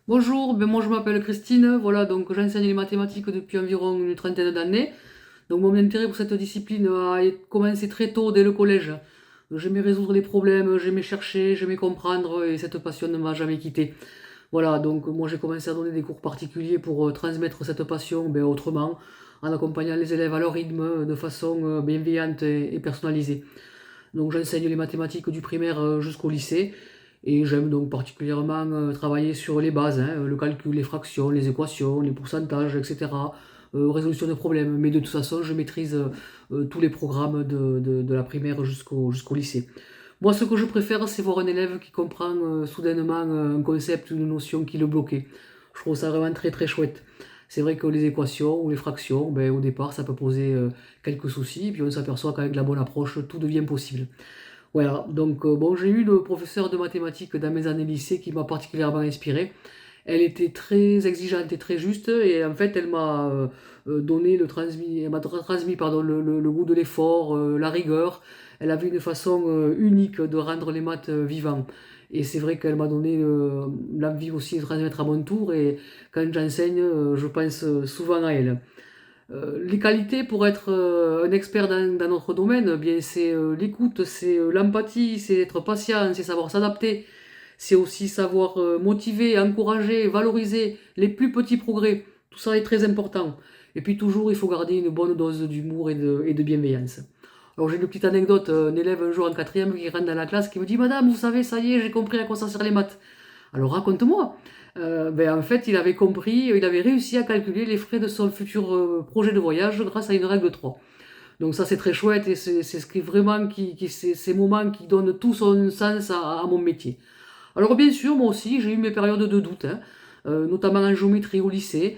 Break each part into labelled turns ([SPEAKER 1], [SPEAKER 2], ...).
[SPEAKER 1] Bonjour, moi je m'appelle Christine, voilà, donc j'enseigne les mathématiques depuis environ une trentaine d'années. Donc mon intérêt pour cette discipline a commencé très tôt, dès le collège. J'aimais résoudre les problèmes, j'aimais chercher, j'aimais comprendre et cette passion ne m'a jamais quitté. Voilà, donc moi j'ai commencé à donner des cours particuliers pour transmettre cette passion autrement, en accompagnant les élèves à leur rythme, de façon bienveillante et personnalisée. Donc j'enseigne les mathématiques du primaire jusqu'au lycée. Et j'aime donc particulièrement travailler sur les bases, hein, le calcul, les fractions, les équations, les pourcentages, etc. Résolution de problèmes. Mais de toute façon, je maîtrise tous les programmes de la primaire jusqu'au lycée. Moi, ce que je préfère, c'est voir un élève qui comprend soudainement un concept, une notion qui le bloquait. Je trouve ça vraiment très très chouette. C'est vrai que les équations ou les fractions, au départ, ça peut poser quelques soucis, puis on s'aperçoit qu'avec la bonne approche, tout devient possible. Voilà, donc bon, j'ai eu le professeur de mathématiques dans mes années lycée qui m'a particulièrement inspiré. Elle était très exigeante et très juste, et en fait, elle m'a transmis pardon, le goût de l'effort, la rigueur. Elle avait une façon unique de rendre les maths vivants. Et c'est vrai qu'elle m'a donné l'envie aussi de transmettre à mon tour, et quand j'enseigne, je pense souvent à elle. Les qualités pour être un expert dans notre domaine, c'est l'écoute, c'est l'empathie, c'est être patient, c'est savoir s'adapter, c'est aussi savoir motiver, encourager, valoriser les plus petits progrès. Tout ça est très important. Et puis toujours, il faut garder une bonne dose d'humour et de bienveillance. Alors j'ai une petite anecdote, un élève un jour en quatrième qui rentre dans la classe qui me dit: Madame, vous savez, ça y est, j'ai compris à quoi ça sert les maths. Alors raconte-moi. En fait, il avait compris, il avait réussi à calculer les frais de son futur projet de voyage grâce à une règle 3. Donc ça c'est très chouette et c'est ce qui vraiment c'est ces moments qui donnent tout son sens à mon métier. Alors bien sûr, moi aussi j'ai eu mes périodes de doute, hein, notamment en géométrie au lycée.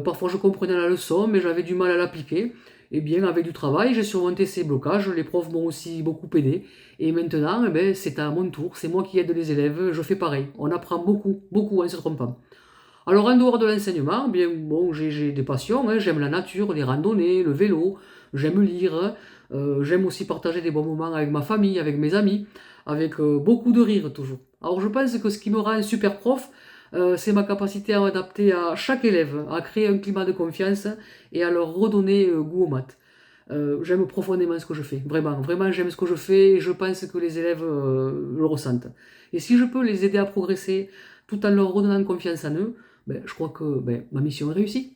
[SPEAKER 1] Parfois je comprenais la leçon mais j'avais du mal à l'appliquer. Et bien avec du travail, j'ai surmonté ces blocages, les profs m'ont aussi beaucoup aidé. Et maintenant, c'est à mon tour, c'est moi qui aide les élèves, je fais pareil. On apprend beaucoup, beaucoup en se trompant. Alors en dehors de l'enseignement, j'ai des passions, hein, j'aime la nature, les randonnées, le vélo, j'aime lire, j'aime aussi partager des bons moments avec ma famille, avec mes amis, avec beaucoup de rire toujours. Alors je pense que ce qui me rend un super prof, c'est ma capacité à m'adapter à chaque élève, à créer un climat de confiance et à leur redonner goût aux maths. J'aime profondément ce que je fais, vraiment, vraiment j'aime ce que je fais et je pense que les élèves le ressentent. Et si je peux les aider à progresser tout en leur redonnant confiance en eux, je crois que ma mission est réussie.